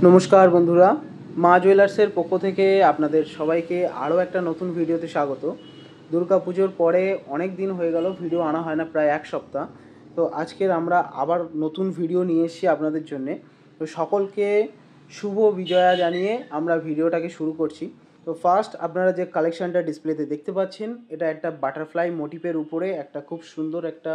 নমস্কার বন্ধুরা, মা জুয়েলার্সের পক্ষ থেকে আপনাদের সবাইকে আরও একটা নতুন ভিডিওতে স্বাগত। দুর্গা পুজোর পরে অনেক দিন হয়ে গেল ভিডিও আনা হয় না, প্রায় এক সপ্তাহ। তো আজকের আমরা আবার নতুন ভিডিও নিয়ে এসেছি আপনাদের জন্যে। তো সকলকে শুভ বিজয়া জানিয়ে আমরা ভিডিওটাকে শুরু করছি। তো ফার্স্ট আপনারা যে কালেকশানটা ডিসপ্লেতে দেখতে পাচ্ছেন, এটা একটা বাটারফ্লাই মোটিভের উপরে একটা খুব সুন্দর একটা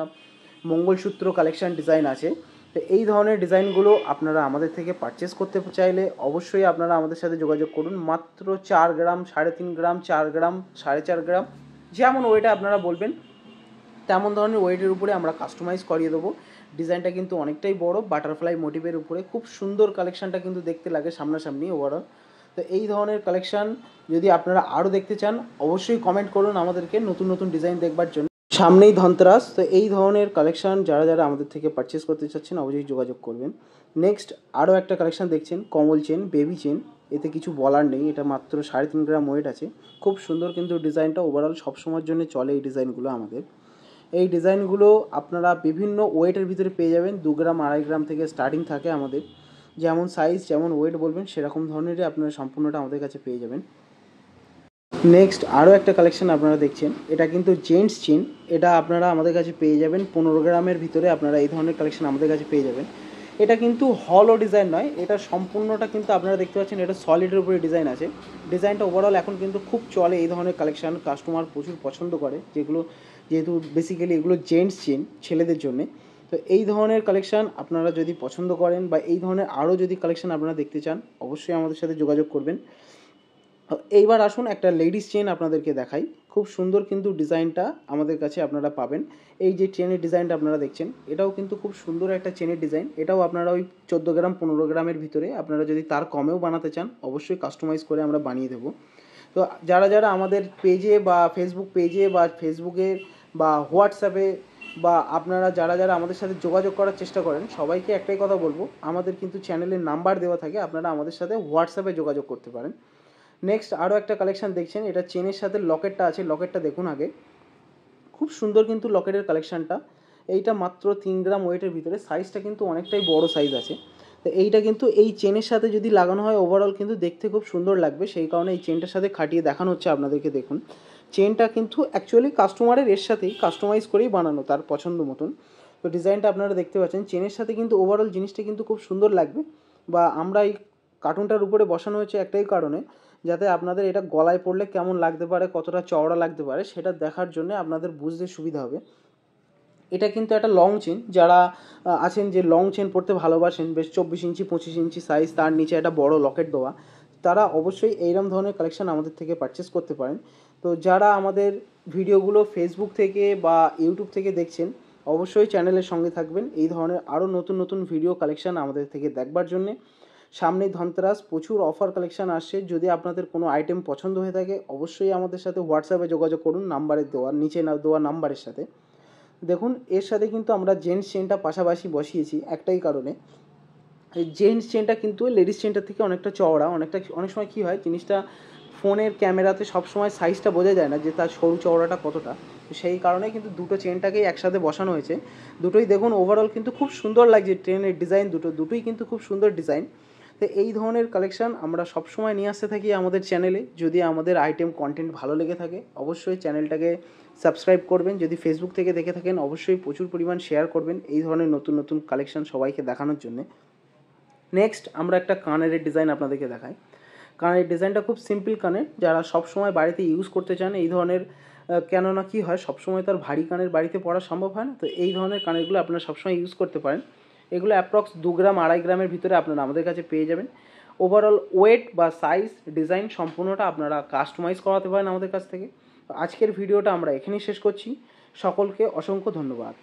মঙ্গলসূত্র কালেকশান ডিজাইন আছে। তো এই ধরনের ডিজাইনগুলো আপনারা আমাদের থেকে পারচেস করতে চাইলে অবশ্যই আপনারা আমাদের সাথে যোগাযোগ করুন। মাত্র 4 গ্রাম, 3.5 গ্রাম, 4 গ্রাম, 4.5 গ্রাম, যেমন ওয়েটে আপনারা বলবেন তেমন ধরনের ওয়েটের উপরে আমরা কাস্টমাইজ করিয়ে দেবো। ডিজাইনটা কিন্তু অনেকটাই বড়, বাটারফ্লাই মোটিভের উপরে খুব সুন্দর কালেকশানটা কিন্তু দেখতে লাগে সামনাসামনি ওভারঅল। তো এই ধরনের কালেকশান যদি আপনারা আরও দেখতে চান অবশ্যই কমেন্ট করুন আমাদেরকে নতুন নতুন ডিজাইন দেখবার জন্য। সামনেই ধনতেরাস, তো এই ধরনের কালেকশান যারা যারা আমাদের থেকে পারচেস করতে চাচ্ছেন অবশ্যই যোগাযোগ করবেন। নেক্সট আরও একটা কালেকশান দেখছেন, কমল চেন, বেবি চেন। এতে কিছু বলার নেই, এটা মাত্র 3.5 গ্রাম ওয়েট আছে। খুব সুন্দর কিন্তু ডিজাইনটা ওভারঅল সবসময়ের জন্য চলে এই ডিজাইনগুলো আমাদের। এই ডিজাইনগুলো আপনারা বিভিন্ন ওয়েটের ভিতরে পেয়ে যাবেন। 2 গ্রাম, 2.5 গ্রাম থেকে স্টার্টিং থাকে আমাদের। যেমন সাইজ, যেমন ওয়েট বলবেন সেরকম ধরনেরই আপনারা সম্পূর্ণটা আমাদের কাছে পেয়ে যাবেন। নেক্সট আরও একটা কালেকশান আপনারা দেখছেন, এটা কিন্তু জেন্টস চেন। এটা আপনারা আমাদের কাছে পেয়ে যাবেন 15 গ্রামের ভিতরে। আপনারা এই ধরনের কালেকশান আমাদের কাছে পেয়ে যাবেন। এটা কিন্তু হলও ডিজাইন নয়, এটা সম্পূর্ণটা কিন্তু আপনারা দেখতে পাচ্ছেন এটা সলিডের উপরে ডিজাইন আছে। ডিজাইনটা ওভারঅল এখন কিন্তু খুব চলে এই ধরনের কালেকশান, কাস্টমার প্রচুর পছন্দ করে, যেহেতু বেসিক্যালি এগুলো জেন্টস চেন ছেলেদের জন্যে। তো এই ধরনের কালেকশান আপনারা যদি পছন্দ করেন বা এই ধরনের আরও যদি কালেকশান আপনারা দেখতে চান অবশ্যই আমাদের সাথে যোগাযোগ করবেন। এইবার আসুন একটা লেডিস চেন আপনাদেরকে দেখাই। খুব সুন্দর কিন্তু ডিজাইনটা আমাদের কাছে আপনারা পাবেন। এই যে চেনের ডিজাইনটা আপনারা দেখছেন, এটাও কিন্তু খুব সুন্দর একটা চেনের ডিজাইন। এটাও আপনারা ওই 14 গ্রাম 15 গ্রামের ভিতরে, আপনারা যদি তার কমেও বানাতে চান অবশ্যই কাস্টমাইজ করে আমরা বানিয়ে দেবো। তো যারা যারা আমাদের পেজে বা ফেসবুকে বা হোয়াটসঅ্যাপে বা আপনারা যারা যারা আমাদের সাথে যোগাযোগ করার চেষ্টা করেন সবাইকে একটাই কথা বলবো, আমাদের কিন্তু চ্যানেলের নাম্বার দেওয়া থাকে, আপনারা আমাদের সাথে হোয়াটসঅ্যাপে যোগাযোগ করতে পারেন। নেক্সট আরও একটা কালেকশান দেখছেন, এটা চেনের সাথে লকেটটা আছে। লকেটটা দেখুন আগে, খুব সুন্দর কিন্তু লকেটের কালেকশানটা। এইটা মাত্র 3 গ্রাম ওয়েটের ভিতরে, সাইজটা কিন্তু অনেকটাই বড় সাইজ আছে। তো এইটা কিন্তু এই চেনের সাথে যদি লাগানো হয় ওভারঅল কিন্তু দেখতে খুব সুন্দর লাগবে, সেই কারণে এই চেনটার সাথে খাটিয়ে দেখানো হচ্ছে আপনাদেরকে। দেখুন চেনটা কিন্তু অ্যাকচুয়ালি কাস্টমারের এর সাথেই কাস্টমাইজ করেই বানানো তার পছন্দ মতন। তো ডিজাইনটা আপনারা দেখতে পাচ্ছেন, চেনের সাথে কিন্তু ওভারঅল জিনিসটা কিন্তু খুব সুন্দর লাগবে। বা আমরা এই কার্টুনটার উপরে বসানো হয়েছে একটাই কারণে, যাতে আপনাদের এটা গলায় পড়লে কেমন লাগতে পারে, কতটা চওড়া লাগতে পারে সেটা দেখার জন্য আপনাদের বুঝতে সুবিধা হবে। এটা কিন্তু একটা লং চেন, যারা আছেন যে লং চেন পড়তে ভালোবাসেন, বেশ 24 ইঞ্চি 25 ইঞ্চি সাইজ, তার নিচে একটা বড় লকেট দেওয়া, তারা অবশ্যই এইরকম ধরনের কালেকশান আমাদের থেকে পারচেস করতে পারেন। তো যারা আমাদের ভিডিওগুলো ফেসবুক থেকে বা ইউটিউব থেকে দেখছেন অবশ্যই চ্যানেলের সঙ্গে থাকবেন এই ধরনের আরও নতুন নতুন ভিডিও কালেকশান আমাদের থেকে দেখবার জন্যে। সামনেই ধনতেরাস, প্রচুর অফার কালেকশান আসছে। যদি আপনাদের কোনো আইটেম পছন্দ হয়ে থাকে অবশ্যই আমাদের সাথে হোয়াটসঅ্যাপে যোগাযোগ করুন নিচে দেওয়া নাম্বারের সাথে। দেখুন এর সাথে কিন্তু আমরা জেন্টস চেনটা পাশাপাশি বসিয়েছি একটাই কারণে, এই জেন্টস চেনটা কিন্তু লেডিস চেনটার থেকে অনেকটা চওড়া। অনেক সময় কী হয়, জিনিসটা ফোনের ক্যামেরাতে সবসময় সাইজটা বোঝা যায় না যে তার সরু চওড়াটা কতটা। তো সেই কারণে কিন্তু দুটো চেনটাকেই একসাথে বসানো হয়েছে। দুটোই দেখুন ওভারঅল কিন্তু খুব সুন্দর লাগছে, ট্রেনের ডিজাইন দুটোই কিন্তু খুব সুন্দর ডিজাইন। তো এই ধরনের কালেকশান আমরা সবসময় নিয়ে আসতে থাকি আমাদের চ্যানেলে। যদি আমাদের আইটেম কন্টেন্ট ভালো লেগে থাকে অবশ্যই চ্যানেলটাকে সাবস্ক্রাইব করবেন। যদি ফেসবুক থেকে দেখে থাকেন অবশ্যই প্রচুর পরিমাণ শেয়ার করবেন এই ধরনের নতুন নতুন কালেকশান সবাইকে দেখানোর জন্যে। নেক্সট আমরা একটা কানের ডিজাইন আপনাদেরকে দেখাই। কানের ডিজাইনটা খুব সিম্পল কানের, যারা সবসময় বাড়িতে ইউজ করতে চান এই ধরনের, কেননা কী হয় সবসময় তার ভারী কানের বাড়িতে পরা সম্ভব হয় না, তো এই ধরনের কানেরগুলো আপনারা সবসময় ইউজ করতে পারেন। এগুলো অ্যাপ্রক্স 2 গ্রাম 2.5 গ্রামের ভিতরে আপনারা আমাদের কাছে পেয়ে যাবেন। ওভারঅল ওয়েট বা সাইজ ডিজাইন সম্পূর্ণটা আপনারা কাস্টমাইজ করাতে পারেন আমাদের কাছ থেকে। তো আজকের ভিডিওটা আমরা এখানেই শেষ করছি। সকলকে অসংখ্য ধন্যবাদ।